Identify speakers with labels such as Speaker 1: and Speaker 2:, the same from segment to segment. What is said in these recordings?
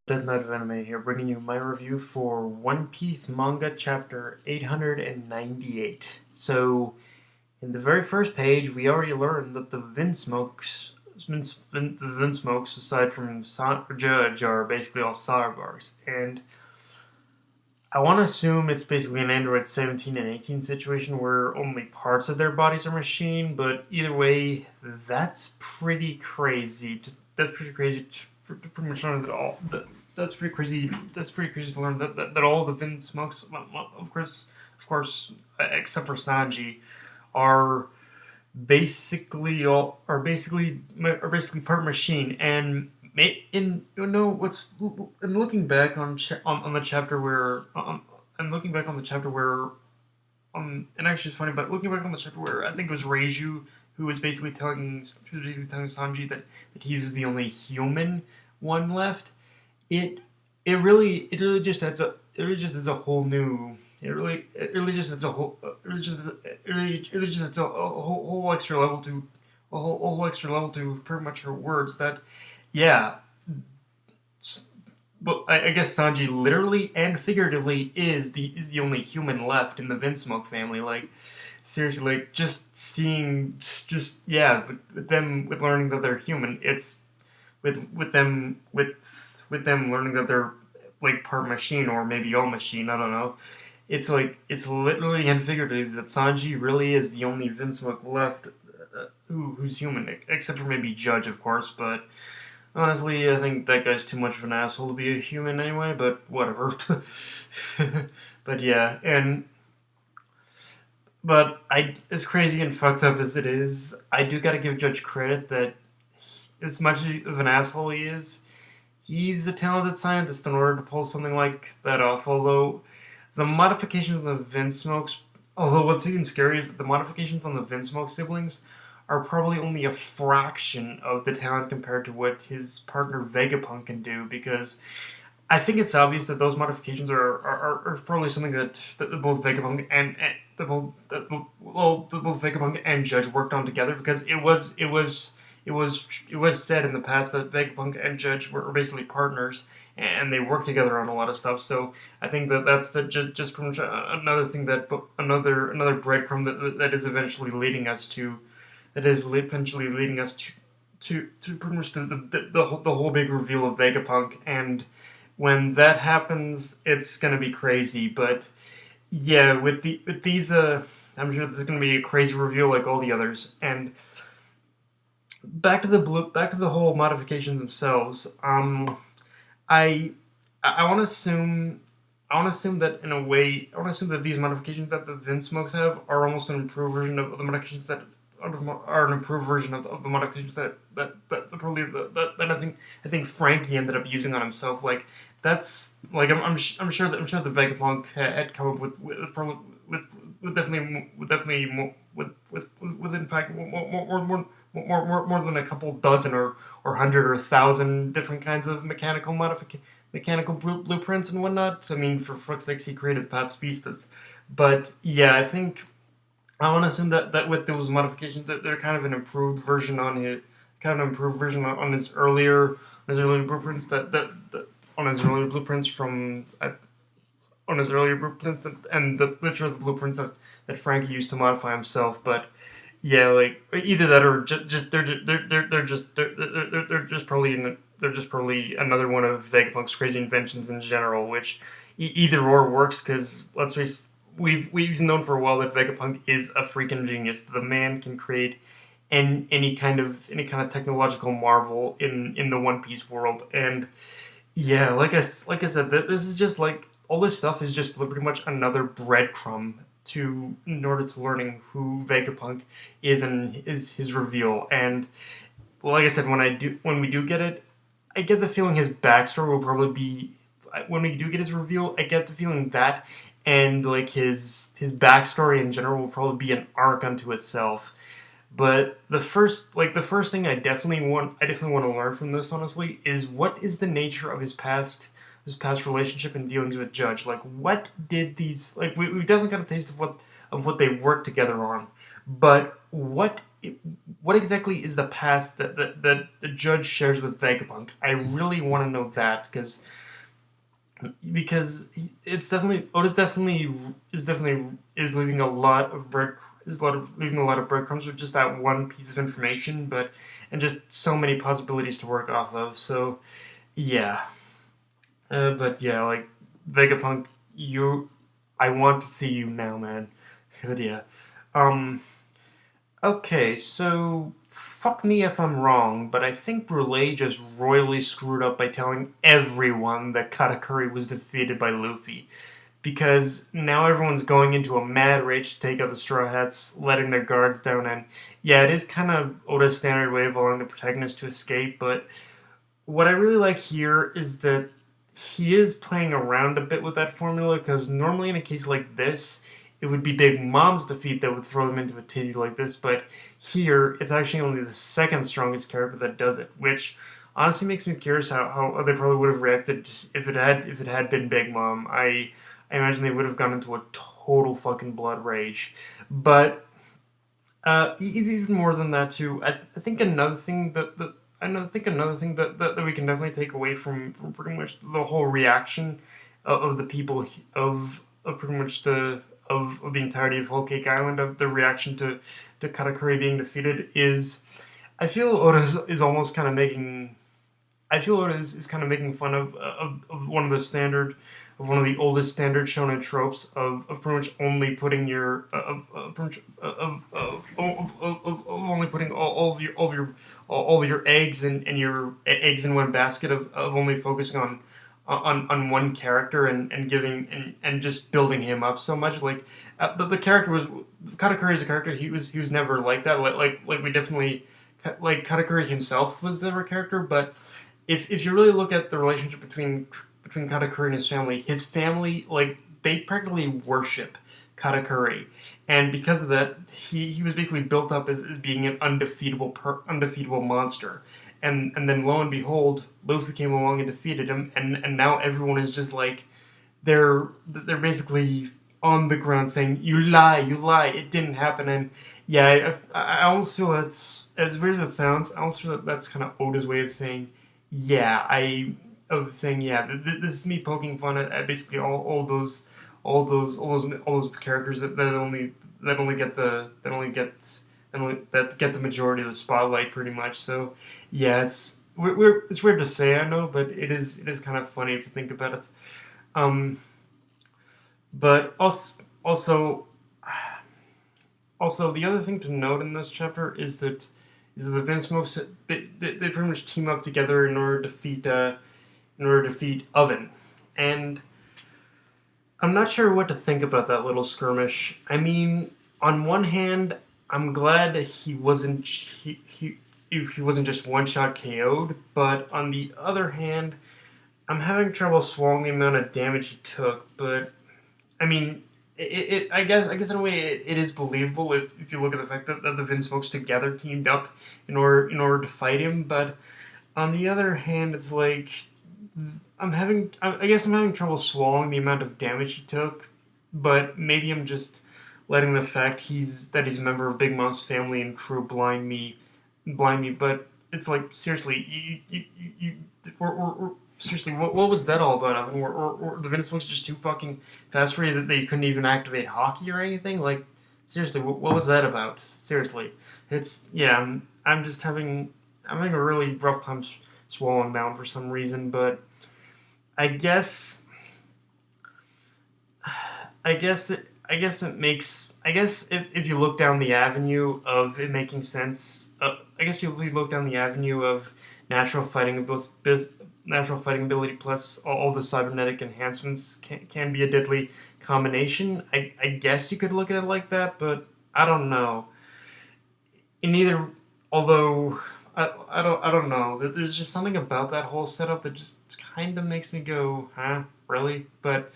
Speaker 1: Death Knight of Anime here, bringing you my review for One Piece Manga Chapter 898. So, in the very first page, we already learned that the Vinsmokes, aside from Judge, are basically all cyborgs. And I want to assume it's basically an Android 17 and 18 situation where only parts of their bodies are machine, but either way, that's pretty crazy. That's pretty crazy to pretty much learn that all. That's pretty crazy. That's pretty crazy to learn that all the Vinsmokes, of course, except for Sanji, are basically part machine. And in what's in looking back on the chapter where and looking back on the chapter where and actually it's funny, but looking back on the chapter where I think it was Reiju who was basically telling Sanji that he was the only human one left. It really just adds a whole new. It really just adds a whole it really just adds a whole extra level to a whole extra level to pretty much her words that, yeah. But I guess Sanji literally and figuratively is the only human left in the Vinsmoke family. Like, seriously, like, with learning that they're human, it's with them learning that they're like part machine or maybe all machine. I don't know. It's literally and figurative that Sanji really is the only Vinsmoke left, who's human, except for maybe Judge, of course. But honestly, I think that guy's too much of an asshole to be a human anyway. But whatever. But yeah, as crazy and fucked up as it is, I do gotta give Judge credit that, as much of an asshole he is, he's a talented scientist in order to pull something like that off. The modifications of the Vinsmokes, although what's even scary is that the modifications on the Vinsmoke siblings are probably only a fraction of the talent compared to what his partner Vegapunk can do. Because I think it's obvious that those modifications are probably something that both Vegapunk both Vegapunk and Judge worked on together, because it was said in the past that Vegapunk and Judge were basically partners, and they worked together on a lot of stuff. So I think that's pretty much another thing, another breadcrumb that is eventually leading us to pretty much the whole big reveal of Vegapunk. And when that happens, it's gonna be crazy. But yeah, with these, I'm sure there's gonna be a crazy reveal like all the others. And back to the whole modifications themselves. I I want to assume that in a way, I want to assume that these modifications that the Vinsmokes have are almost an improved version of the modifications that are an improved version of the modifications that probably that I think Frankie ended up using on himself. Like, that's like, I'm sure the Vegapunk had come up probably with in fact more than a couple dozen or hundred or thousand different kinds of mechanical blueprints and whatnot. I mean, for fuck's sakes, he created past beasts. But yeah, I want to assume that with those modifications, that they're kind of an improved version on his earlier blueprints, that on his earlier blueprints from on his earlier blueprints, and literally the blueprints that Frankie used to modify himself. But yeah, like, either that or they're just probably another one of Vegapunk's crazy inventions in general. Which, either or works, because let's face, we've known for a while that Vegapunk is a freaking genius. The man can create any kind of technological marvel in the One Piece world. And yeah, like I said, this is just like, all this stuff is just pretty much another breadcrumb in order to learning who Vegapunk is and is his reveal. And like I said, when we do get it, I get the feeling his backstory will probably be, when we do get his reveal, I get the feeling that, and like his backstory in general will probably be an arc unto itself. But the first thing I definitely want to learn from this, honestly, is what is the nature of his past relationship and dealings with Judge. Like, what did these, like, we've definitely got a taste of what they worked together on. But what what exactly is the past that the judge shares with Vegapunk? I really want to know that because it's definitely Otis definitely is leaving a lot of leaving a lot of breadcrumbs with just that one piece of information, but and just so many possibilities to work off of. So yeah, but yeah, like Vegapunk, you, I want to see you now, man. But yeah, um, okay, so fuck me if I'm wrong, but I think Brule just royally screwed up by telling everyone that Katakuri was defeated by Luffy. Because now everyone's going into a mad rage to take out the Straw Hats, letting their guards down, and yeah, it is kind of Oda's standard way of allowing the protagonist to escape, but what I really like here is that he is playing around a bit with that formula because normally in a case like this, it would be Big Mom's defeat that would throw them into a tizzy like this, but here it's actually only the second strongest character that does it, which honestly makes me curious how they probably would have reacted if it had been Big Mom. I imagine they would have gone into a total fucking blood rage, but even more than that too, I think another thing that we can definitely take away from pretty much the whole reaction of the people of pretty much of the entirety of Whole Cake Island, of the reaction to Katakuri being defeated is I feel Oda is almost kind of making I feel it is kind of making fun of one of the standard of one of the oldest standard shonen tropes of pretty much only putting your of only putting all of your eggs and your eggs in one basket of only focusing on one character and giving and just building him up so much like the character was Katakuri as a character he was never like that like we definitely like Katakuri himself was never a character but if you really look at the relationship between Katakuri and his family like they practically worship Katakuri, and because of that, he was basically built up as being an undefeatable monster. And then lo and behold, Luffy came along and defeated him, and now everyone is just like they're basically on the ground saying you lie, it didn't happen. And yeah, I almost feel that's as weird as it sounds. I almost feel that that's kind of Oda's way of saying yeah, this is me poking fun at basically all those characters that get the majority of the spotlight pretty much. So yeah, it's weird to say I know, but it is kind of funny if you think about it. Um, but also also the other thing to note in this chapter is that the Vinsmokes they pretty much team up together in order to defeat Oven, and I'm not sure what to think about that little skirmish. I mean, on one hand, I'm glad he wasn't just one shot KO'd, but on the other hand, I'm having trouble swallowing the amount of damage he took. But I mean, I guess in a way it is believable if you look at the fact that the Vinsmokes together teamed up in order to fight him. But on the other hand, it's like I guess I'm having trouble swallowing the amount of damage he took, but maybe I'm just letting the fact he's a member of Big Mom's family and crew blind me. But it's like seriously, seriously, what was that all about? Evan? Were the Vinsmokes just too fucking fast for you that they couldn't even activate hockey or anything? Like seriously, what was that about? Seriously, it's yeah. I'm just I'm having a really rough time swallowing down for some reason, but I guess I guess if you look down the avenue of it making sense, I guess if you look down the avenue of natural fighting ability, natural fighting ability plus all the cybernetic enhancements can be a deadly combination. I guess you could look at it like that, but I don't know. In either, although I don't know. There's just something about that whole setup that just kind of makes me go, huh, really? But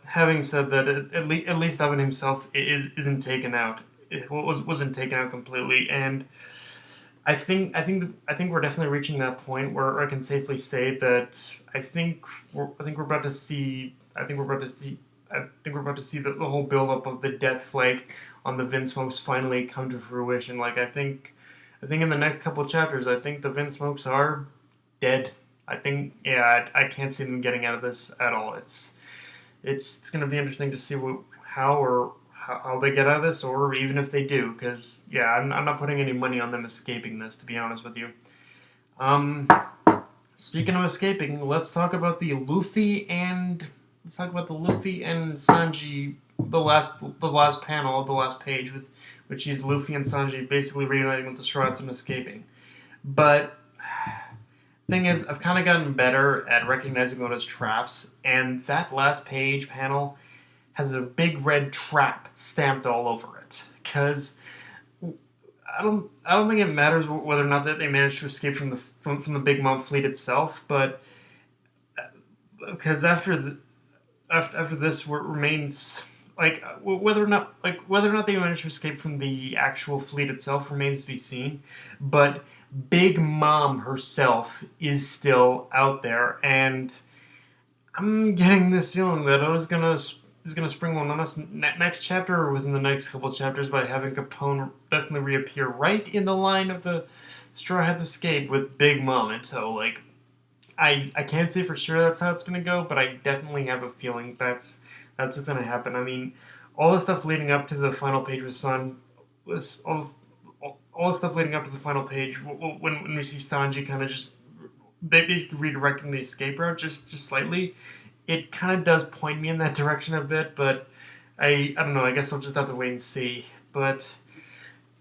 Speaker 1: having said that, at least Evan himself isn't taken out. It wasn't taken out completely, and I think we're definitely reaching that point where I can safely say that I think we're about to see I think we're about to see the whole build-up of the death flag on the Vinsmokes finally come to fruition. Like, I think in the next couple of chapters, I think the Vinsmokes are dead. I think, yeah, I can't see them getting out of this at all. It's going to be interesting to see how they get out of this, or even if they do, because, yeah, I'm not putting any money on them escaping this, to be honest with you. Speaking of escaping, let's talk about the Luffy and Sanji, the last panel of the last page, which is Luffy and Sanji basically reuniting with the Straw Hats and escaping. But thing is, I've kind of gotten better at recognizing what is traps, and that last page panel has a big red trap stamped all over it. Because I don't think it matters whether or not that they managed to escape from the Big Mom fleet itself, but because after this remains like whether or not they managed to escape from the actual fleet itself remains to be seen, but Big Mom herself is still out there, and I'm getting this feeling that I was gonna spring one on us next chapter or within the next couple of chapters by having Capone definitely reappear right in the line of the Straw Hats escape with Big Mom. And so, like, I can't say for sure that's how it's gonna go, but I definitely have a feeling that's what's gonna happen. I mean, all the stuff leading up to the final page with all the stuff leading up to the final page when we see Sanji kind of just basically redirecting the escape route just slightly. It kind of does point me in that direction a bit, but I don't know. I guess we'll just have to wait and see. But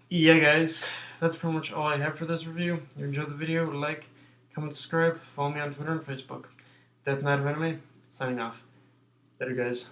Speaker 1: yeah, guys, that's pretty much all I have for this review. If you enjoyed the video, like, comment, subscribe, follow me on Twitter and Facebook. Death Knight of Anime, signing off. Later, guys.